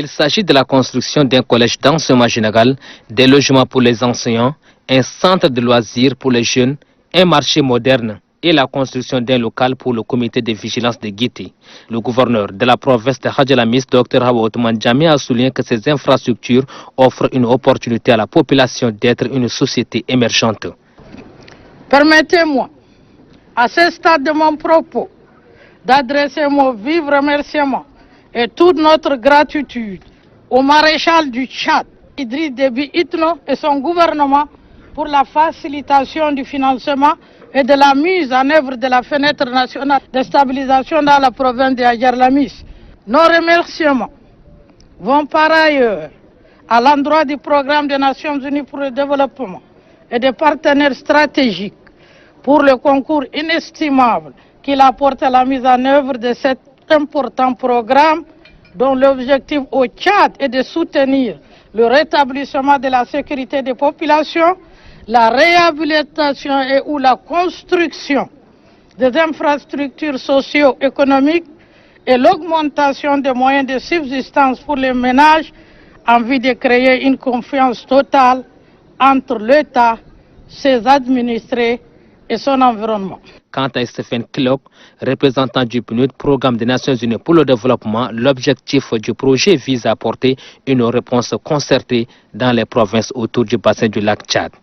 Il s'agit de la construction d'un collège d'enseignement général, des logements pour les enseignants, un centre de loisirs pour les jeunes, un marché moderne et la construction d'un local pour le comité de vigilance de Guité. Le gouverneur de la province de Hadjalamis, Dr Hawa Othman Djamé, a souligné que ces infrastructures offrent une opportunité à la population d'être une société émergente. Permettez-moi, à ce stade de mon propos, d'adresser mon vif remerciement et toute notre gratitude au maréchal du Tchad, Idriss Déby Itno et son gouvernement pour la facilitation du financement et de la mise en œuvre de la fenêtre nationale de stabilisation dans la province de Hadjalamis. Nos remerciements vont par ailleurs à l'endroit du programme des Nations Unies pour le développement et des partenaires stratégiques pour le concours inestimable qu'il apporte à la mise en œuvre de cet important programme dont l'objectif au Tchad est de soutenir le rétablissement de la sécurité des populations, la réhabilitation et ou la construction des infrastructures socio-économiques et l'augmentation des moyens de subsistance pour les ménages en vue de créer une confiance totale entre l'État, ses administrés et son environnement. Quant à Stephen Killock, représentant du PNUD, Programme des Nations Unies pour le développement, l'objectif du projet vise à apporter une réponse concertée dans les provinces autour du bassin du lac Tchad.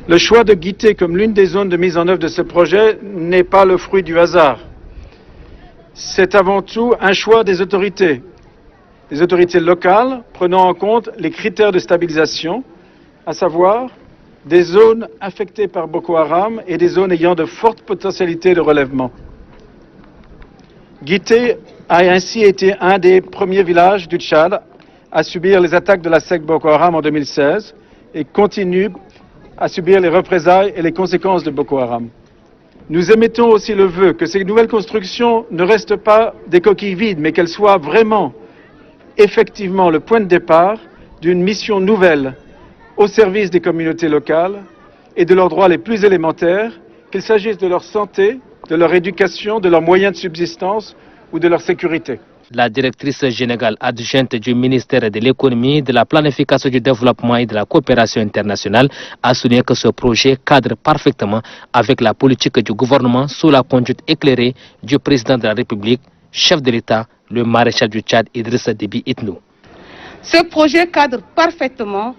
Le choix de Guité comme l'une des zones de mise en œuvre de ce projet n'est pas le fruit du hasard. C'est avant tout un choix des autorités locales prenant en compte les critères de stabilisation, à savoir des zones affectées par Boko Haram et des zones ayant de fortes potentialités de relèvement. Guité a ainsi été un des premiers villages du Tchad à subir les attaques de la secte Boko Haram en 2016 et continue à subir les représailles et les conséquences de Boko Haram. Nous émettons aussi le vœu que ces nouvelles constructions ne restent pas des coquilles vides, mais qu'elles soient vraiment, effectivement, le point de départ d'une mission nouvelle au service des communautés locales et de leurs droits les plus élémentaires, qu'il s'agisse de leur santé, de leur éducation, de leurs moyens de subsistance ou de leur sécurité. La directrice générale adjointe du ministère de l'économie, de la planification du développement et de la coopération internationale a souligné que ce projet cadre parfaitement avec la politique du gouvernement sous la conduite éclairée du président de la République, chef de l'État, le maréchal du Tchad, Idriss Déby Itno. Ce projet cadre parfaitement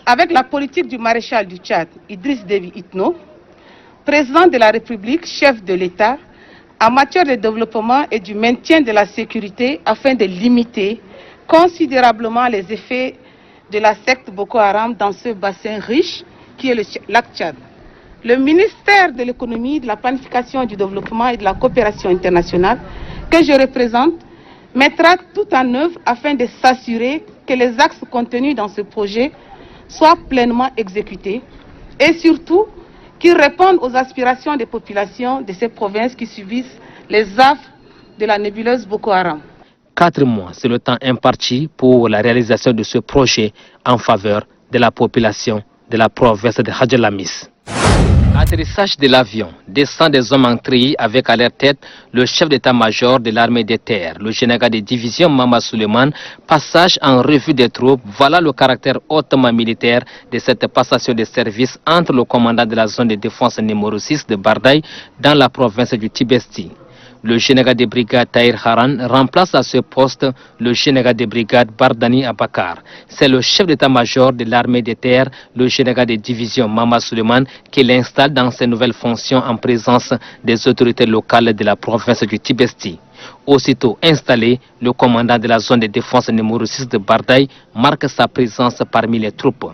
avec la politique du maréchal du Tchad, Idriss Déby Itno, président de la République, chef de l'État, en matière de développement et du maintien de la sécurité afin de limiter considérablement les effets de la secte Boko Haram dans ce bassin riche qui est le lac Tchad. Le ministère de l'économie, de la planification du développement et de la coopération internationale que je représente mettra tout en œuvre afin de s'assurer que les axes contenus dans ce projet soient pleinement exécutés et surtout qui répondent aux aspirations des populations de ces provinces qui subissent les affres de la nébuleuse Boko Haram. 4 mois, c'est le temps imparti pour la réalisation de ce projet en faveur de la population de la province de Hadjalamis. Atterrissage de l'avion, descend des hommes en treillis avec à leur tête le chef d'état-major de l'armée des terres, le général de division Mama Suleiman, passage en revue des troupes, voilà le caractère hautement militaire de cette passation de service entre le commandant de la zone de défense numéro 6 de Bardaï dans la province du Tibesti. Le général de brigade Tahir Haran remplace à ce poste le général de brigade Bardani Abakar. C'est le chef d'état-major de l'armée des terres, le général de division Mama Suleiman, qui l'installe dans ses nouvelles fonctions en présence des autorités locales de la province du Tibesti. Aussitôt installé, le commandant de la zone de défense numéro 6 de Bardaï marque sa présence parmi les troupes.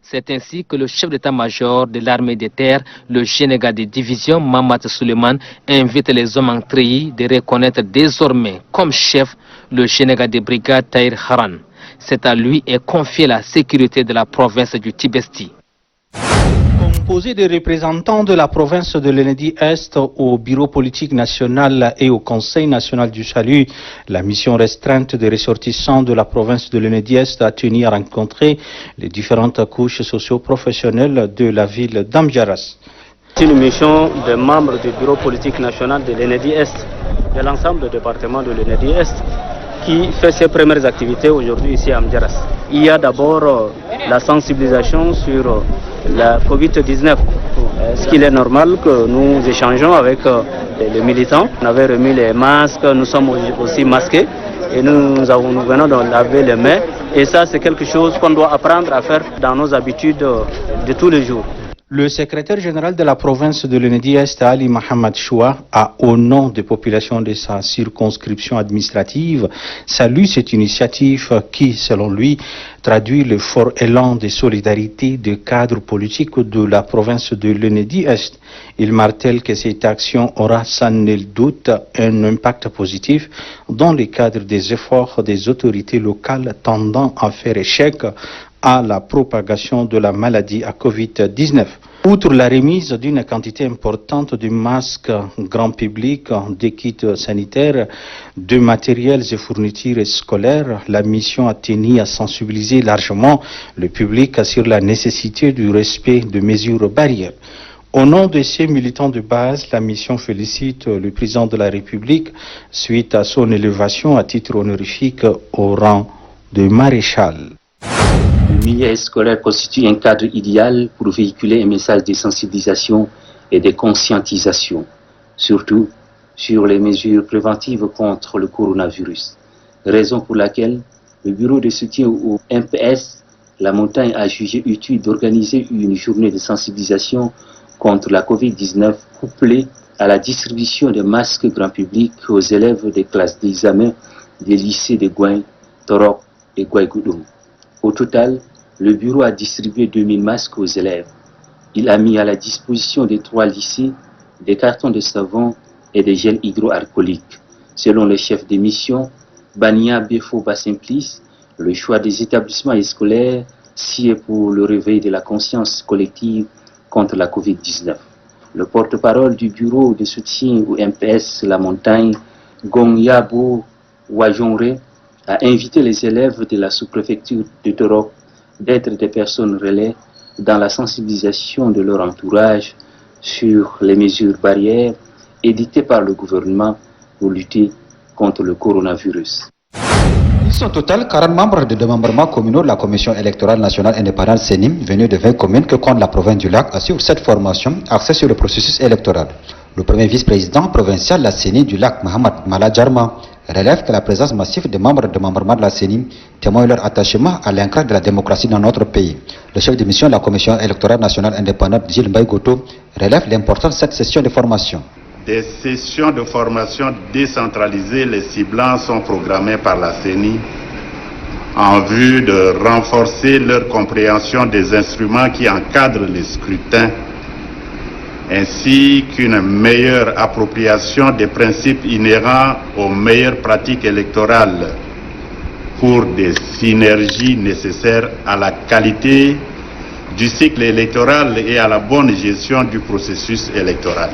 C'est ainsi que le chef d'état-major de l'armée des terres, le général de division Mamad Suleiman, invite les hommes en treillis de reconnaître désormais comme chef le général de brigade Tahir Haran. C'est à lui est confiée la sécurité de la province du Tibesti. Composé de représentants de la province de l'Enedi-Est au Bureau politique national et au Conseil national du salut, la mission restreinte des ressortissants de la province de l'Enedi-Est a tenu à rencontrer les différentes couches socio-professionnelles de la ville d'Amjaras. C'est une mission des membres du Bureau politique national de l'Enedi-Est, de l'ensemble du département de l'Enedi-Est, qui fait ses premières activités aujourd'hui ici à Amjaras. Il y a d'abord la sensibilisation sur la Covid-19. Est-ce qu'il est normal que nous échangeons avec les militants? On avait remis les masques, nous sommes aussi masqués et nous venons de laver les mains. Et ça, c'est quelque chose qu'on doit apprendre à faire dans nos habitudes de tous les jours. Le secrétaire général de la province de l'Enedi-Est, Ali Mohamed Choua, a, au nom des populations de sa circonscription administrative, salue cette initiative qui, selon lui, traduit le fort élan de solidarité des cadres politiques de la province de l'Enedi-Est. Il martèle que cette action aura sans nul doute un impact positif dans le cadre des efforts des autorités locales tendant à faire échec à la propagation de la maladie à Covid-19. Outre la remise d'une quantité importante de masques grand public, de kits sanitaires, de matériels et fournitures scolaires, la mission a tenu à sensibiliser largement le public sur la nécessité du respect de mesures barrières. Au nom de ces militants de base, la mission félicite le président de la République suite à son élévation à titre honorifique au rang de maréchal. Le milieu scolaire constitue un cadre idéal pour véhiculer un message de sensibilisation et de conscientisation, surtout sur les mesures préventives contre le coronavirus. Raison pour laquelle le bureau de soutien au MPS, la montagne, a jugé utile d'organiser une journée de sensibilisation contre la Covid-19 couplée à la distribution de masques grand public aux élèves des classes d'examen des lycées de Gouin, Torok et Gouaïgoudou. Au total, le bureau a distribué 2000 masques aux élèves. Il a mis à la disposition des 3 lycées des cartons de savon et des gels hydroalcooliques. Selon le chef de mission, Bania Befo Basimplice, le choix des établissements scolaires sied pour le réveil de la conscience collective contre la Covid-19. Le porte-parole du bureau de soutien au MPS La Montagne, Gongyabo Wajonre, a invité les élèves de la sous-préfecture de Torok d'être des personnes relais dans la sensibilisation de leur entourage sur les mesures barrières édictées par le gouvernement pour lutter contre le coronavirus. Ils sont au total 40 membres de démembrement communaux de la Commission électorale nationale indépendante CENIM, venus de 20 communes que compte la province du Lac, assurent cette formation axée sur le processus électoral. Le premier vice-président provincial de la CENI du Lac, Mohamed Maladjarma, relève que la présence massive des membres de démembrement de la CENI témoigne leur attachement à l'ancrage de la démocratie dans notre pays. Le chef de mission de la Commission électorale nationale indépendante, Gilles Mbaïgoto, relève l'importance de cette session de formation. Des sessions de formation décentralisées, les ciblants sont programmées par la CENI en vue de renforcer leur compréhension des instruments qui encadrent les scrutins, ainsi qu'une meilleure appropriation des principes inhérents aux meilleures pratiques électorales pour des synergies nécessaires à la qualité du cycle électoral et à la bonne gestion du processus électoral.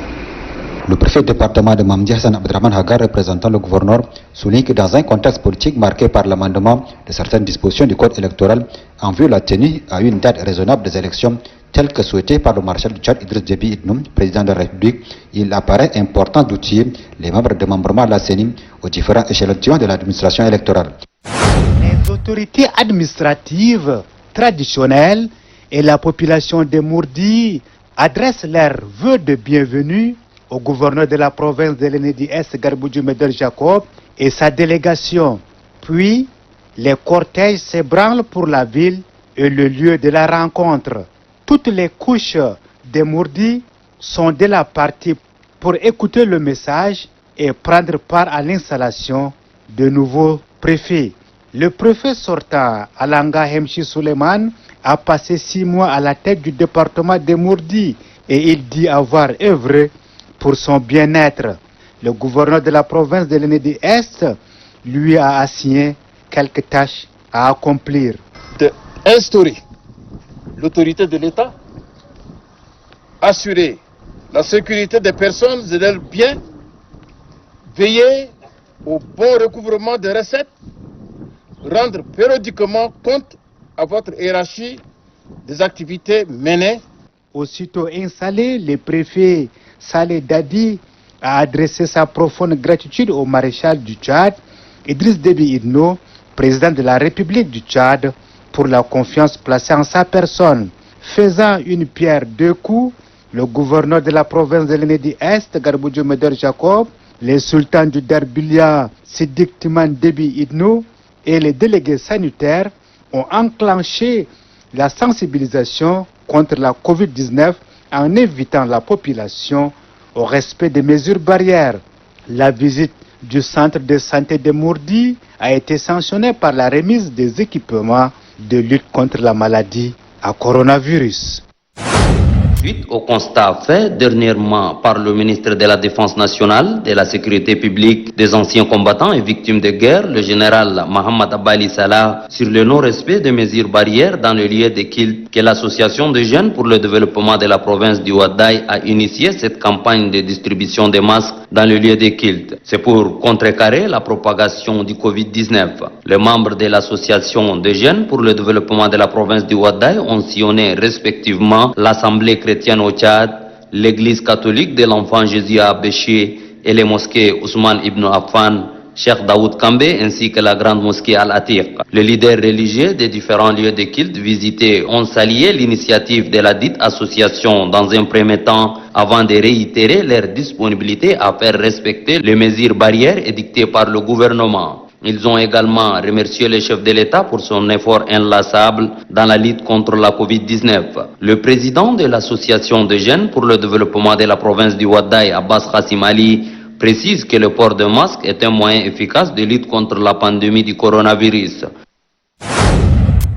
Le préfet du département de Mamdi Hassan Abdraman Hagar, représentant le gouverneur, souligne que dans un contexte politique marqué par l'amendement de certaines dispositions du code électoral en vue de la tenue à une date raisonnable des élections telle que souhaitée par le maréchal du Tchad Idriss Déby Itno, président de la République, il apparaît important d'outiller les membres de démembrement de la CENI aux différents échelons de l'administration électorale. Les autorités administratives traditionnelles et la population de Mourdi adressent leurs vœux de bienvenue au gouverneur de la province de l'Enedi-Est, Garboudjou Medel Jacob, et sa délégation. Puis, les cortèges s'ébranlent pour la ville et le lieu de la rencontre. Toutes les couches des Mourdi sont de la partie pour écouter le message et prendre part à l'installation de nouveaux préfets. Le préfet sortant, Alanga Hemchi Suleiman, a passé 6 mois à la tête du département des Mourdi et il dit avoir œuvré pour son bien-être. Le gouverneur de la province de l'Enedi-Est lui a assigné quelques tâches à accomplir. D'instaurer l'autorité de l'État assurer la sécurité des personnes et de leurs biens, veiller au bon recouvrement des recettes, rendre périodiquement compte à votre hiérarchie des activités menées. Aussitôt installé, le préfet Saleh Dadi a adressé sa profonde gratitude au maréchal du Tchad, Idriss Déby Itno, président de la République du Tchad, pour la confiance placée en sa personne. Faisant une pierre deux coups, le gouverneur de la province de l'Enedi-Est, Garboudio Meder Jacob, les sultans du Derbilia, Siddiq Timan Déby Itno et les délégués sanitaires ont enclenché la sensibilisation contre la COVID-19 en invitant la population au respect des mesures barrières. La visite du centre de santé de Mourdi a été sanctionnée par la remise des équipements de lutte contre la maladie à coronavirus. Suite au constat fait dernièrement par le ministre de la Défense nationale, de la Sécurité publique, des anciens combattants et victimes de guerre, le général Mohamed Abali Salah, sur le non-respect des mesures barrières dans le lieu de culte, que l'association de jeunes pour le développement de la province du Ouaddaï a initié cette campagne de distribution de masques dans le lieu de culte. C'est pour contrecarrer la propagation du Covid-19. Les membres de l'association de jeunes pour le développement de la province du Ouaddaï ont sillonné respectivement l'Assemblée chrétienne au Tchad, l'église catholique de l'enfant Jésus à Béché et les mosquées Ousmane Ibn Affan, Cheikh Daoud Kambé ainsi que la grande mosquée Al-Atiq. Les leaders religieux des différents lieux de culte visités ont salué l'initiative de la dite association dans un premier temps avant de réitérer leur disponibilité à faire respecter les mesures barrières édictées par le gouvernement. Ils ont également remercié le chef de l'État pour son effort inlassable dans la lutte contre la Covid-19. Le président de l'association de jeunes pour le développement de la province du Ouaddaï, Abbas Khassim Ali, précise que le port de masque est un moyen efficace de lutte contre la pandémie du coronavirus.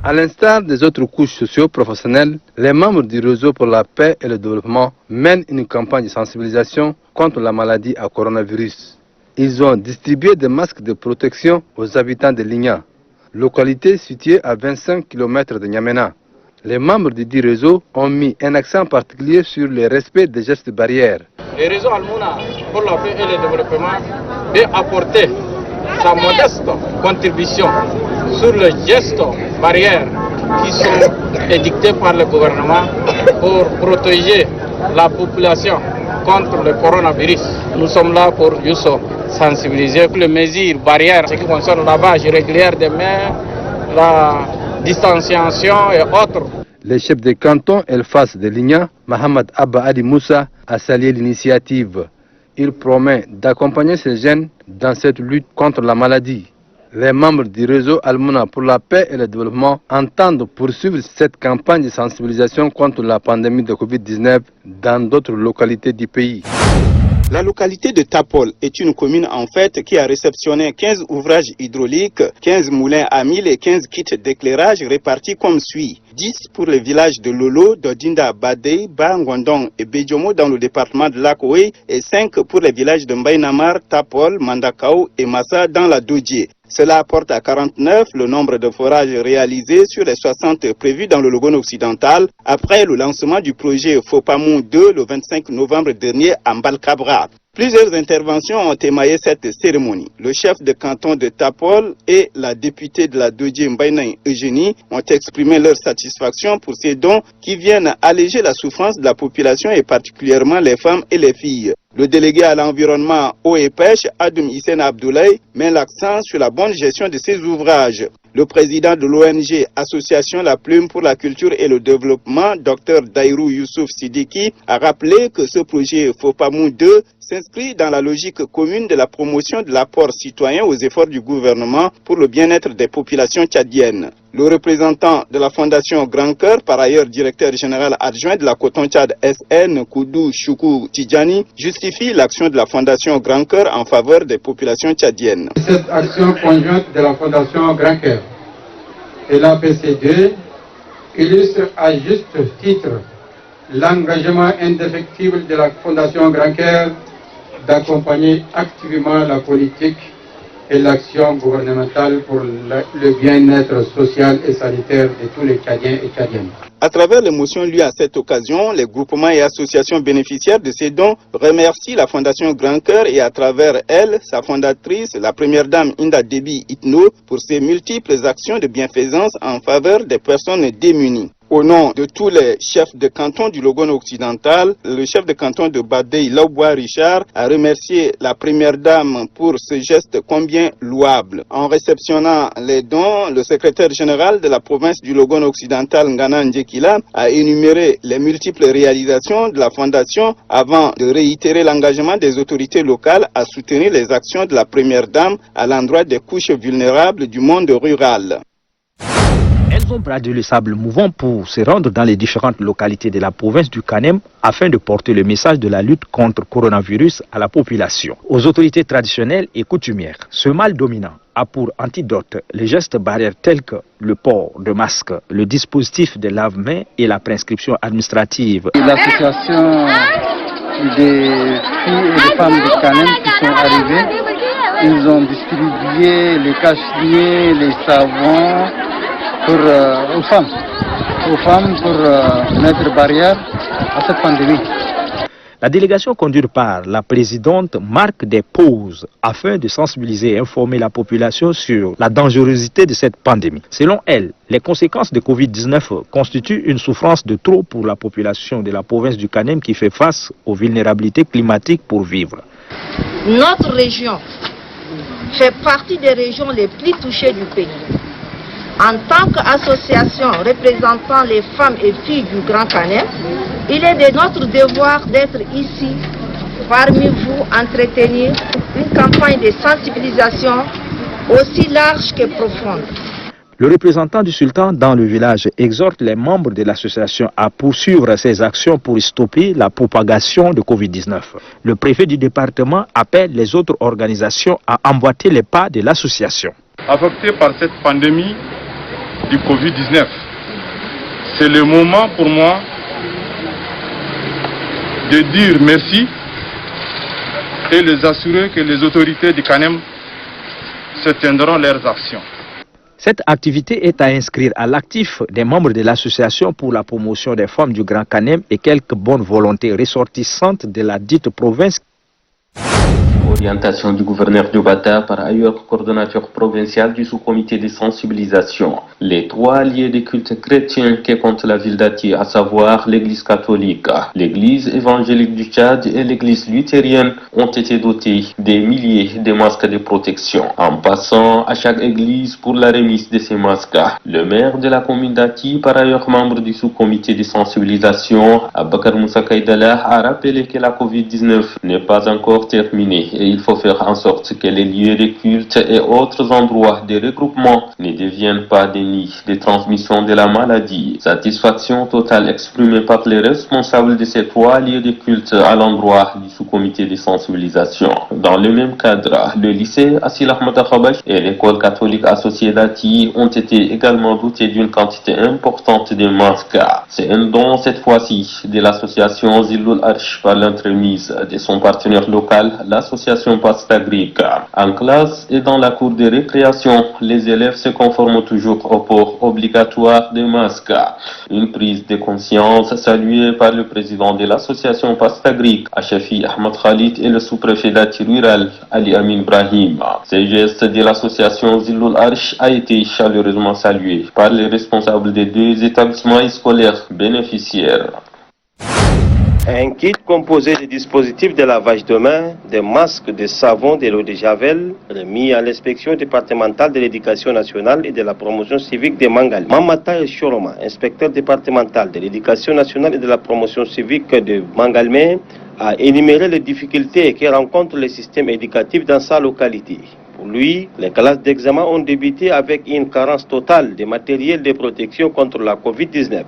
À l'instar des autres couches socio-professionnelles, les membres du réseau pour la paix et le développement mènent une campagne de sensibilisation contre la maladie à coronavirus. Ils ont distribué des masques de protection aux habitants de Ligna, localité située à 25 km de N'Djamena. Les membres du dit réseau ont mis un accent particulier sur le respect des gestes barrières. Le réseau Al-Mouna pour la paix et le développement veut apporter sa modeste contribution sur les gestes barrières qui sont édictés par le gouvernement pour protéger la population contre le coronavirus. Nous sommes là pour juste sensibiliser les mesures barrières, ce qui concerne le lavage régulier des mains, la distanciation et autres. Le chef de canton El-Fas de Ligna, Mohamed Abba Ali Moussa, a salué l'initiative. Il promet d'accompagner ces jeunes dans cette lutte contre la maladie. Les membres du réseau Al-Mouna pour la paix et le développement entendent poursuivre cette campagne de sensibilisation contre la pandémie de Covid-19 dans d'autres localités du pays. La localité de Tapol est une commune en fait qui a réceptionné 15 ouvrages hydrauliques, 15 moulins à 1000 et 15 kits d'éclairage répartis comme suit. 10 pour les villages de Lolo, Dodinda, Badei, Bangondong et Bedjomo dans le département de Lakoé et 5 pour les villages de Mbaynamar, Tapol, Mandakao et Massa dans la Dodje. Cela apporte à 49 le nombre de forages réalisés sur les 60 prévus dans le Logone occidental après le lancement du projet Fopamou 2 le 25 novembre dernier à Mbalkabra. Plusieurs interventions ont émaillé cette cérémonie. Le chef de canton de Tapol et la députée de la Dodje Mbaïna Eugénie ont exprimé leur satisfaction pour ces dons qui viennent alléger la souffrance de la population et particulièrement les femmes et les filles. Le délégué à l'environnement, eau et pêche, Adoum Hissène Abdoulaye, met l'accent sur la bonne gestion de ces ouvrages. Le président de l'ONG Association La Plume pour la culture et le développement, Dr Dairou Youssouf Sidiki, a rappelé que ce projet Fopamou 2 s'inscrit dans la logique commune de la promotion de l'apport citoyen aux efforts du gouvernement pour le bien-être des populations tchadiennes. Le représentant de la Fondation Grand Cœur, par ailleurs directeur général adjoint de la Coton Tchad SN, Koudou Choukou Tidjani, justifie l'action de la Fondation Grand Cœur en faveur des populations tchadiennes. Cette action conjointe de la Fondation Grand Cœur et l'APCD illustre à juste titre l'engagement indéfectible de la Fondation Grand Cœur d'accompagner activement la politique et l'action gouvernementale pour le bien-être social et sanitaire de tous les Tchadiens et Tchadiennes. À travers les motions lues à cette occasion, les groupements et associations bénéficiaires de ces dons remercient la Fondation Grand Cœur et à travers elle, sa fondatrice, la première dame Inda Déby Itno, pour ses multiples actions de bienfaisance en faveur des personnes démunies. Au nom de tous les chefs de canton du Logone occidental, le chef de canton de Badei, Laoboa Richard, a remercié la première dame pour ce geste combien louable. En réceptionnant les dons, le secrétaire général de la province du Logone occidental, Ngana Ndjekila, a énuméré les multiples réalisations de la fondation avant de réitérer l'engagement des autorités locales à soutenir les actions de la première dame à l'endroit des couches vulnérables du monde rural. Elles ont bradé le sable mouvant pour se rendre dans les différentes localités de la province du Kanem afin de porter le message de la lutte contre le coronavirus à la population. Aux autorités traditionnelles et coutumières, ce mal dominant a pour antidote les gestes barrières tels que le port de masque, le dispositif de lave-mains et la prescription administrative. L'association des filles et des femmes du Kanem qui sont arrivées, ils ont distribué les cache-liés, les savons, aux femmes pour mettre barrière à cette pandémie. La délégation conduite par la présidente marque des pauses afin de sensibiliser et informer la population sur la dangerosité de cette pandémie. Selon elle, les conséquences de Covid-19 constituent une souffrance de trop pour la population de la province du Kanem qui fait face aux vulnérabilités climatiques pour vivre. Notre région fait partie des régions les plus touchées du pays. En tant qu'association représentant les femmes et filles du Grand Kanem, il est de notre devoir d'être ici, parmi vous, entretenir une campagne de sensibilisation aussi large que profonde. Le représentant du sultan dans le village exhorte les membres de l'association à poursuivre ces actions pour stopper la propagation de Covid-19. Le préfet du département appelle les autres organisations à emboîter les pas de l'association. Affecté par cette pandémie du Covid-19, c'est le moment pour moi de dire merci et les assurer que les autorités du Kanem se tiendront leurs actions. Cette activité est à inscrire à l'actif des membres de l'association pour la promotion des femmes du Grand Kanem et quelques bonnes volontés ressortissantes de la dite province. Orientation du gouverneur de Bata, par ailleurs coordonnateur provincial du sous-comité de sensibilisation. Les trois lieux de culte chrétien qui compte la ville d'Ati, à savoir l'église catholique, l'église évangélique du Tchad et l'église luthérienne, ont été dotés des milliers de masques de protection. En passant à chaque église pour la remise de ces masques, le maire de la commune d'Ati, par ailleurs membre du sous-comité de sensibilisation, Abakar Moussa Kaïdala, a rappelé que la Covid-19 n'est pas encore terminée et il faut faire en sorte que les lieux de culte et autres endroits de regroupement ne deviennent pas des nids de transmission de la maladie. Satisfaction totale exprimée par les responsables de ces trois lieux de culte à l'endroit du sous-comité de sensibilisation. Dans le même cadre, le lycée Assil Ahmad Khabash et l'école catholique associée d'Ati ont été également dotés d'une quantité importante de masques. C'est un don cette fois-ci de l'association Zilloul Arsh par l'entremise de son partenaire local, l'association Pastagrique. En classe et dans la cour de récréation, les élèves se conforment toujours au port obligatoire des masques. Une prise de conscience saluée par le président de l'association Pastagrique, Achafi Ahmad Khalid, et le sous-préfet d'Ati rural, Ali Amin Brahim. Ce geste de l'association Zilloul Arsh a été chaleureusement salué par les responsables des deux établissements scolaires bénéficiaires. Un kit composé des dispositifs de lavage de mains, des masques, des savons, de l'eau de javel, remis à l'inspection départementale de l'éducation nationale et de la promotion civique de Mangal. Mamata Choroma, inspecteur départemental de l'éducation nationale et de la promotion civique de Mangalmé, a énuméré les difficultés que rencontre le système éducatif dans sa localité. Pour lui, les classes d'examen ont débuté avec une carence totale de matériel de protection contre la Covid-19.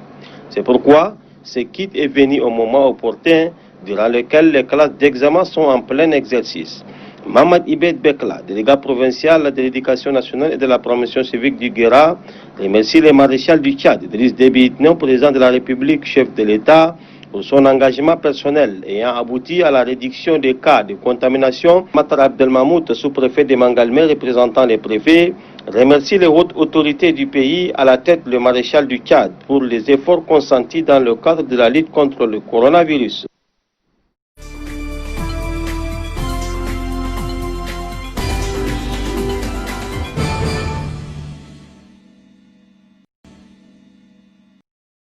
C'est pourquoi ce kit est venu au moment opportun durant lequel les classes d'examen sont en plein exercice. Mamad Ibed Bekla, délégat provincial de l'éducation nationale et de la promotion civique du Guéra, remercie le maréchal du Tchad, Idriss Déby Itno, président de la République, chef de l'État, pour son engagement personnel ayant abouti à la réduction des cas de contamination. Matar Abdelmahmoud, sous-préfet de Mangalmé, représentant les préfets, remercie les hautes autorités du pays, à la tête le maréchal du Tchad, pour les efforts consentis dans le cadre de la lutte contre le coronavirus.